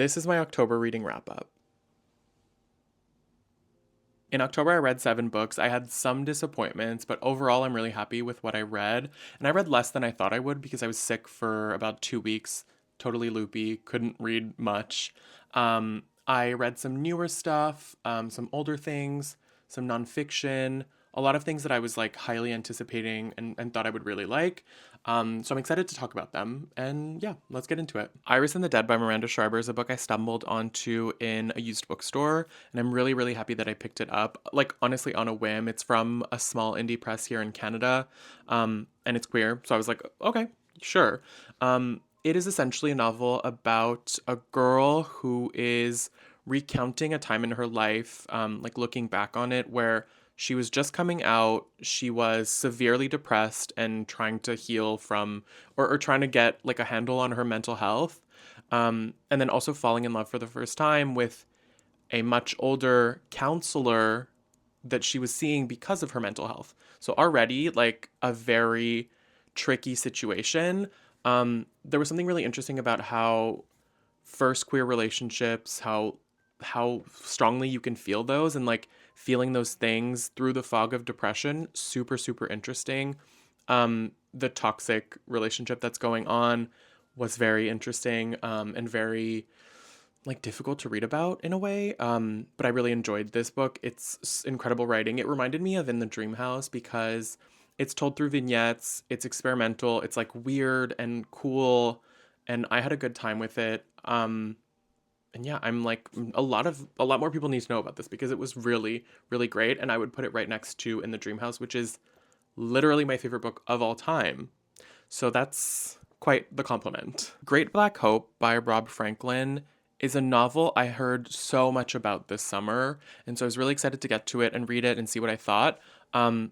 This is my October reading wrap up. In October, I read 7 books. I had some disappointments, but overall, I'm really happy with what I read. And I read less than I thought I would because I was sick for about 2 weeks, totally loopy, couldn't read much. I read some newer stuff, some older things, some nonfiction, a lot of things that I was like highly anticipating and thought I would really like. So I'm excited to talk about them. And yeah, let's get into it. Iris and the Dead by Miranda Schreiber is a book I stumbled onto in a used bookstore, and I'm really, really happy that I picked it up. Like, honestly, on a whim. It's from a small indie press here in Canada, and it's queer. So I was like, okay, sure. It is essentially a novel about a girl who is recounting a time in her life, like looking back on it, where she was just coming out. She was severely depressed and trying to heal from, or trying to get like a handle on her mental health. And then also falling in love for the first time with a much older counselor that she was seeing because of her mental health. So already like a very tricky situation. There was something really interesting about how first queer relationships, how strongly you can feel those and like feeling those things through the fog of depression. Super, super interesting. The toxic relationship that's going on was very interesting, and very like difficult to read about in a way. But I really enjoyed this book. It's incredible writing. It reminded me of In the Dream House because it's told through vignettes. It's experimental. It's like weird and cool, and I had a good time with it. And yeah, I'm like a lot more people need to know about this because it was really, really great. And I would put it right next to In the Dream House, which is literally my favorite book of all time. So that's quite the compliment. Great Black Hope by Rob Franklin is a novel I heard so much about this summer. And so I was really excited to get to it and read it and see what I thought. Um,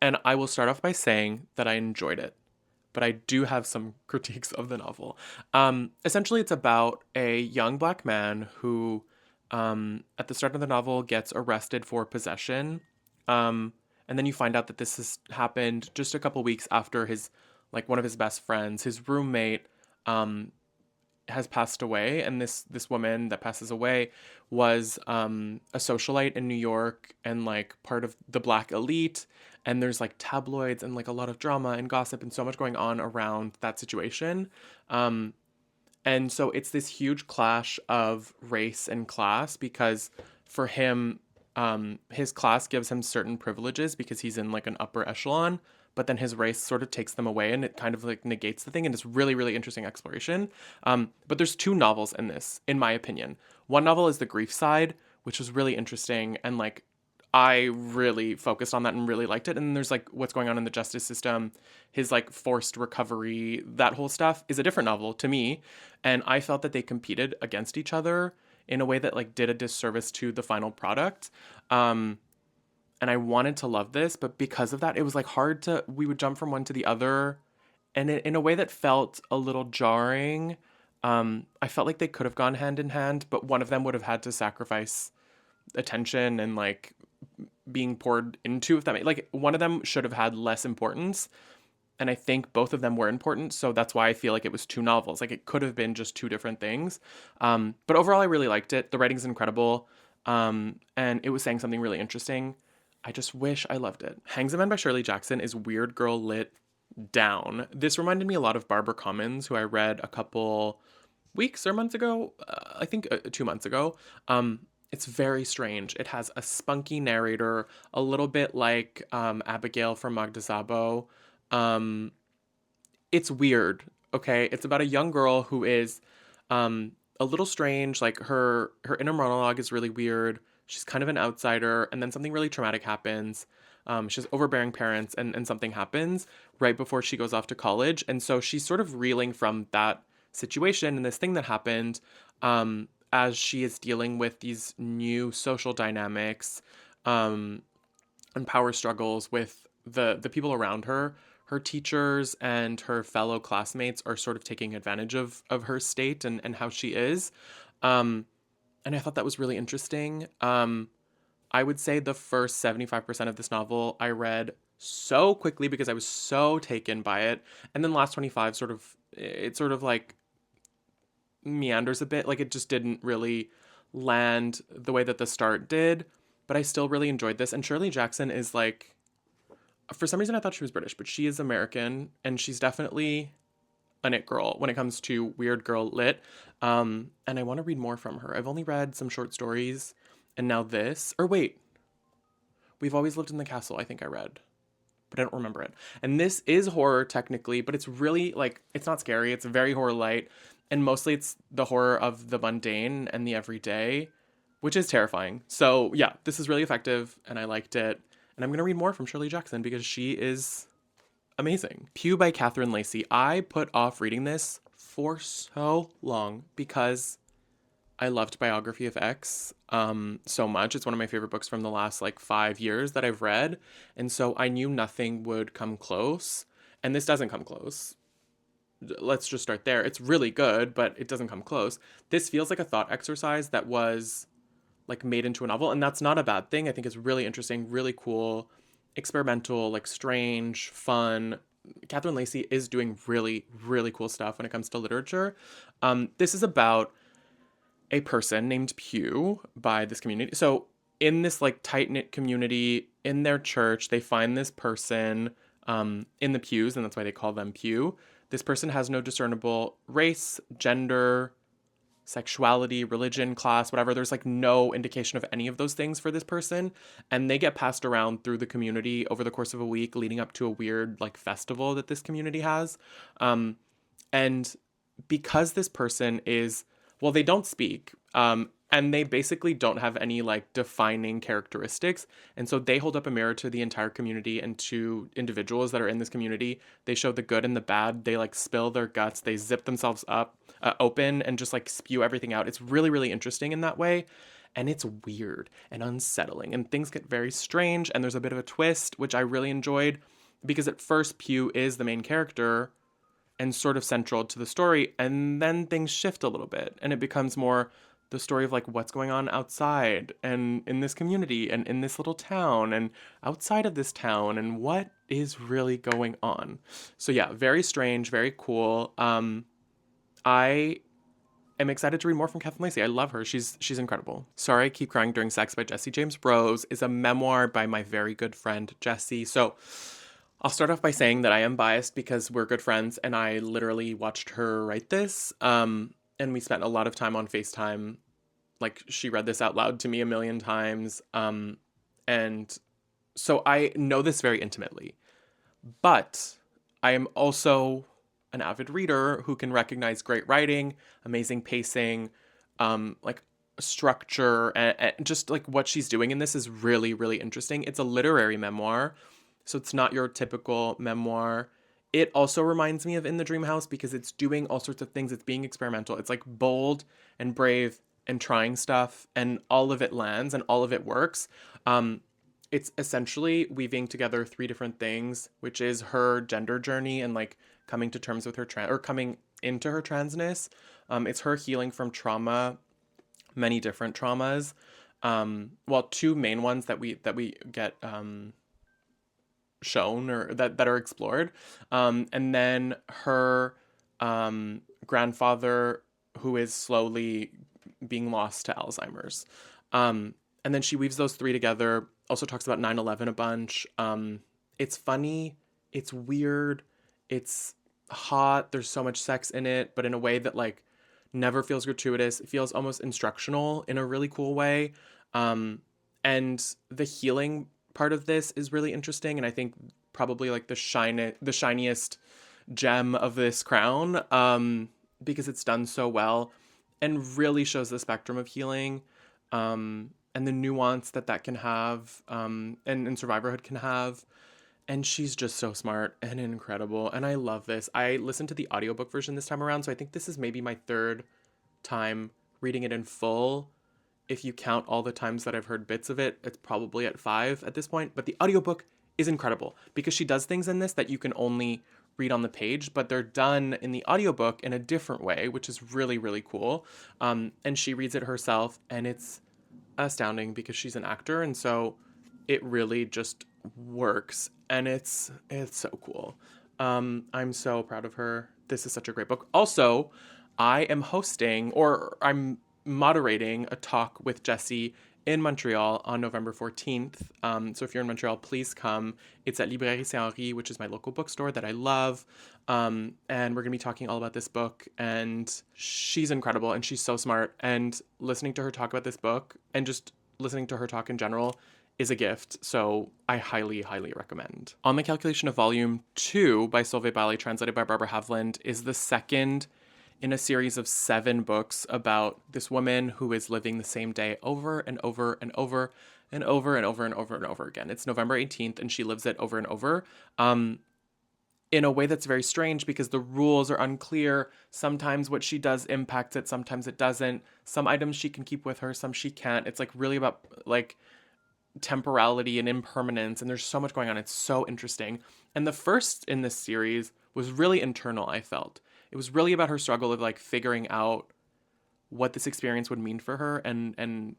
and I will start off by saying that I enjoyed it, but I do have some critiques of the novel. Essentially, it's about a young black man who, at the start of the novel, gets arrested for possession. And then you find out that this has happened just a couple weeks after his, like one of his best friends, his roommate, um, has passed away, and this woman that passes away was a socialite in New York and like part of the black elite. And there's like tabloids and like a lot of drama and gossip and so much going on around that situation. Um, and so it's this huge clash of race and class because for him, his class gives him certain privileges because he's in like an upper echelon, but then his race sort of takes them away and it kind of like negates the thing. And it's really, really interesting exploration. But there's 2 novels in this, in my opinion. One novel is The Grief Side, which was really interesting and like I really focused on that and really liked it. And then there's like what's going on in the justice system, his like forced recovery, that whole stuff is a different novel to me. And I felt that they competed against each other in a way that like did a disservice to the final product. Um, and I wanted to love this, but because of that, it was like hard to, we would jump from one to the other and in a way that felt a little jarring. I felt like they could have gone hand in hand, but one of them would have had to sacrifice attention and like being poured into, if that made, like one of them should have had less importance, and I think both of them were important, so that's why I feel like it was 2 novels. Like it could have been just 2 different things. But overall I really liked it. The writing's incredible, and it was saying something really interesting. I just wish I loved it. Hangsaman by Shirley Jackson is weird girl lit down. This reminded me a lot of Barbara Commons, who I read a couple weeks or months ago. I think 2 months ago. It's very strange. It has a spunky narrator, a little bit like Abigail from Magda Szabo. Um, it's weird. Okay, it's about a young girl who is a little strange. Like her inner monologue is really weird. She's kind of an outsider, and then something really traumatic happens. She has overbearing parents, and something happens right before she goes off to college, and so she's sort of reeling from that situation and this thing that happened, as she is dealing with these new social dynamics, um, and power struggles with the people around her. Her teachers and her fellow classmates are sort of taking advantage of her state and how she is. Um, and I thought that was really interesting. I would say the first 75% of this novel I read so quickly because I was so taken by it. And then the last 25 sort of, it sort of like meanders a bit. Like it just didn't really land the way that the start did, but I still really enjoyed this. And Shirley Jackson is like, for some reason I thought she was British, but she is American, and she's definitely an it girl when it comes to weird girl lit. And I want to read more from her. I've only read some short stories, and now this. Or wait, We've Always Lived in the Castle, I think I read, but I don't remember it. And this is horror technically, but it's really like, it's not scary. It's very horror light. And mostly it's the horror of the mundane and the everyday, which is terrifying. So yeah, this is really effective and I liked it. And I'm going to read more from Shirley Jackson because she is amazing. Pew by Catherine Lacey. I put off reading this for so long because I loved Biography of X so much. It's one of my favorite books from the last like 5 years that I've read. And so I knew nothing would come close. And this doesn't come close. Let's just start there. It's really good, but it doesn't come close. This feels like a thought exercise that was like made into a novel. And that's not a bad thing. I think it's really interesting, really cool, experimental, like strange, fun. Catherine Lacey is doing really, really cool stuff when it comes to literature. This is about a person named Pew by this community. So in this like tight knit community in their church, they find this person in the pews, and that's why they call them Pew. This person has no discernible race, gender, sexuality, religion, class, whatever. There's like no indication of any of those things for this person. And they get passed around through the community over the course of a week leading up to a weird like festival that this community has. And because this person is, well, they don't speak, and they basically don't have any like defining characteristics. And so they hold up a mirror to the entire community and to individuals that are in this community. They show the good and the bad. They like spill their guts. They zip themselves up open and just like spew everything out. It's really, really interesting in that way. And it's weird and unsettling, and things get very strange. And there's a bit of a twist, which I really enjoyed because at first Pew is the main character and sort of central to the story. And then things shift a little bit and it becomes more the story of like what's going on outside and in this community and in this little town and outside of this town and what is really going on. So yeah, very strange, very cool. I am excited to read more from Kathleen Lacey. I love her. She's incredible. Sorry I Keep Crying During Sex by Jessie James Rose is a memoir by my very good friend Jessie. So I'll start off by saying that I am biased because we're good friends and I literally watched her write this. And we spent a lot of time on FaceTime. Like she read this out loud to me a million times. And so I know this very intimately. But I am also an avid reader who can recognize great writing, amazing pacing, like structure, and just like what she's doing in this is really, really interesting. It's a literary memoir, so it's not your typical memoir. It also reminds me of In the Dream House because it's doing all sorts of things. It's being experimental. It's like bold and brave and trying stuff, and all of it lands and all of it works. It's essentially weaving together three different things, which is her gender journey and like coming to terms with her or coming into her transness. It's her healing from trauma, many different traumas. Well, two main ones that we get shown or that are explored, and then her grandfather who is slowly being lost to Alzheimer's. And then she weaves those three together. Also talks about 9/11 a bunch. It's funny, it's weird, it's hot. There's so much sex in it, but in a way that like never feels gratuitous. It feels almost instructional in a really cool way. And the healing part of this is really interesting, and I think probably like the shiniest gem of this crown, because it's done so well and really shows the spectrum of healing, and the nuance that can have, and survivorhood can have. And she's just so smart and incredible, and I love this. I listened to the audiobook version this time around, so I think this is maybe my third time reading it in full. If you count all the times that I've heard bits of it, it's probably at 5 at this point. But the audiobook is incredible because she does things in this that you can only read on the page, but they're done in the audiobook in a different way, which is really, really cool. And she reads it herself, and it's astounding because she's an actor, and so it really just works, and it's so cool. I'm so proud of her. This is such a great book. Also, I am hosting, or I'm moderating, a talk with Jesse in Montreal on November 14th. So if you're in Montreal, please come. It's at Librairie Saint-Henri, which is my local bookstore that I love. And we're going to be talking all about this book. And she's incredible and she's so smart. And listening to her talk about this book and just listening to her talk in general is a gift. So I highly, highly recommend. On the Calculation of Volume 2 by Solveig Bally, translated by Barbara Havland, is the second in a series of 7 books about this woman who is living the same day over and over and over and over and over and over and over again. It's November 18th and she lives it over and over in a way that's very strange because the rules are unclear. Sometimes what she does impacts it, sometimes it doesn't. Some items she can keep with her, some she can't. It's like really about like temporality and impermanence, and there's so much going on. It's so interesting. And the first in this series was really internal, I felt. It was really about her struggle of like figuring out what this experience would mean for her and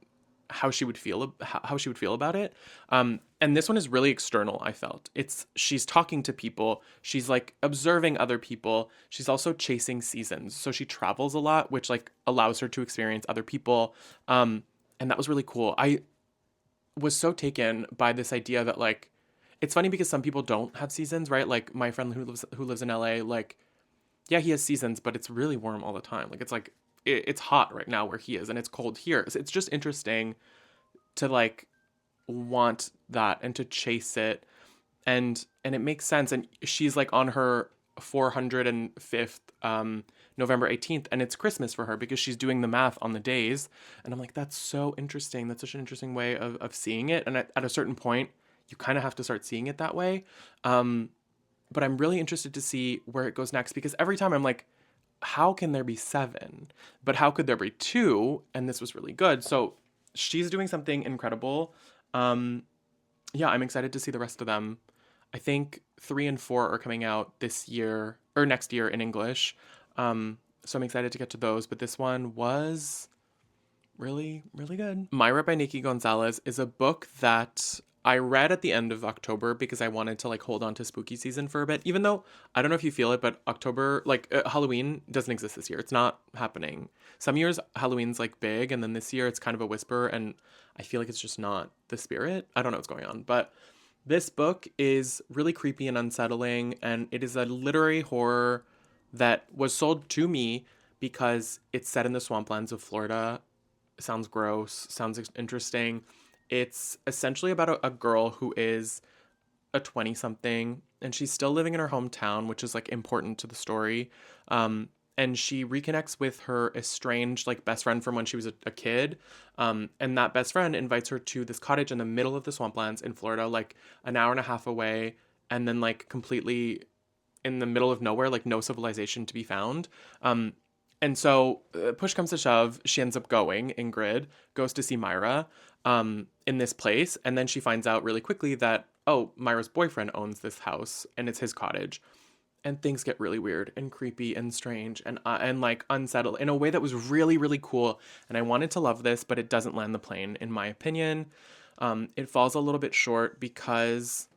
how she would feel about it. And this one is really external, I felt. She's talking to people, she's like observing other people, she's also chasing seasons. So she travels a lot, which like allows her to experience other people. And that was really cool. I was so taken by this idea that like it's funny because some people don't have seasons, right? Like my friend who lives in LA, like yeah, he has seasons, but it's really warm all the time. Like it's hot right now where he is and it's cold here. So it's just interesting to like want that and to chase it, and it makes sense. And she's like on her 405th November 18th, and it's Christmas for her because she's doing the math on the days. And I'm like, that's so interesting. That's such an interesting way of seeing it. And at a certain point, you kind of have to start seeing it that way. But I'm really interested to see where it goes next because every time I'm like, how can there be 7? But how could there be 2? And this was really good. So she's doing something incredible. Yeah, I'm excited to see the rest of them. I think 3 and 4 are coming out this year or next year in English. So I'm excited to get to those. But this one was really, really good. Mayra by Nikki Gonzalez is a book that I read at the end of October because I wanted to like hold on to spooky season for a bit, even though I don't know if you feel it, but October, like Halloween doesn't exist this year. It's not happening. Some years Halloween's like big, and then this year it's kind of a whisper, and I feel like it's just not the spirit. I don't know what's going on, but this book is really creepy and unsettling, and it is a literary horror that was sold to me because it's set in the swamplands of Florida. Sounds gross, sounds interesting. It's essentially about a girl who is a 20-something and she's still living in her hometown, which is like important to the story. And she reconnects with her estranged like best friend from when she was a kid. And that best friend invites her to this cottage in the middle of the swamplands in Florida, like an hour and a half away, and then like completely in the middle of nowhere, like no civilization to be found. And so push comes to shove, she ends up going, Ingrid goes to see Mayra in this place. And then she finds out really quickly that, oh, Myra's boyfriend owns this house and it's his cottage. And things get really weird and creepy and strange and like unsettled in a way that was really, really cool. And I wanted to love this, but it doesn't land the plane, in my opinion. It falls a little bit short because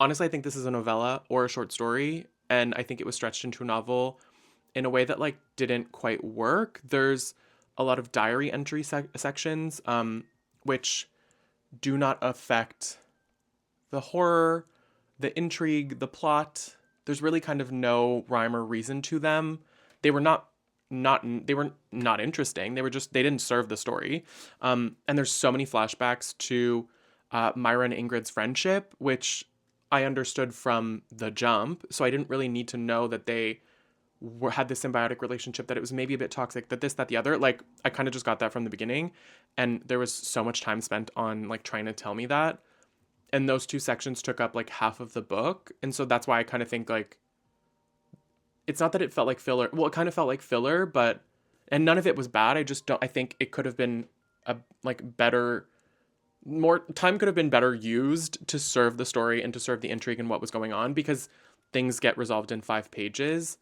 honestly, I think this is a novella or a short story. And I think it was stretched into a novel in a way that like didn't quite work. There's a lot of diary entry sections, which do not affect the horror, the intrigue, the plot. There's really kind of no rhyme or reason to them. They were not interesting. They didn't serve the story. And there's so many flashbacks to Mayra and Ingrid's friendship, which I understood from the jump. So I didn't really need to know that they had this symbiotic relationship, that it was maybe a bit toxic, that this, that, the other. Like I kind of just got that from the beginning, and there was so much time spent on like trying to tell me that. And those 2 sections took up like half of the book. And so that's why I kind of think like, it's not that it felt like filler. Well, it kind of felt like filler, and none of it was bad. I think it could have been a like better, more time could have been better used to serve the story and to serve the intrigue and what was going on, because things get resolved in 5 pages,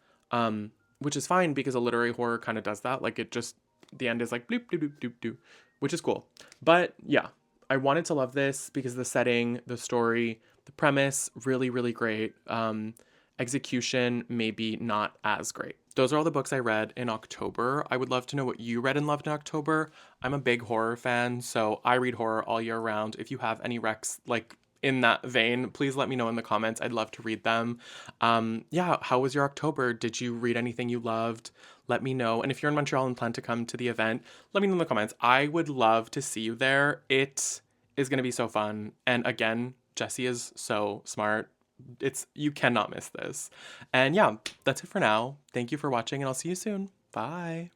which is fine because a literary horror kind of does that. Like it just, the end is like bloop, doop, doop, doop, doop, which is cool. But yeah, I wanted to love this because the setting, the story, the premise, really, really great. Execution, maybe not as great. those are all the books I read in October. I would love to know what you read and loved in October. I'm a big horror fan, so I read horror all year round. If you have any recs like in that vein, please let me know in the comments. I'd love to read them. Yeah, how was your October? Did you read anything you loved? Let me know. And if you're in Montreal and plan to come to the event, let me know in the comments. I would love to see you there. It is going to be so fun. And again, Jessie is so smart. You cannot miss this. And yeah, that's it for now. Thank you for watching, and I'll see you soon. Bye.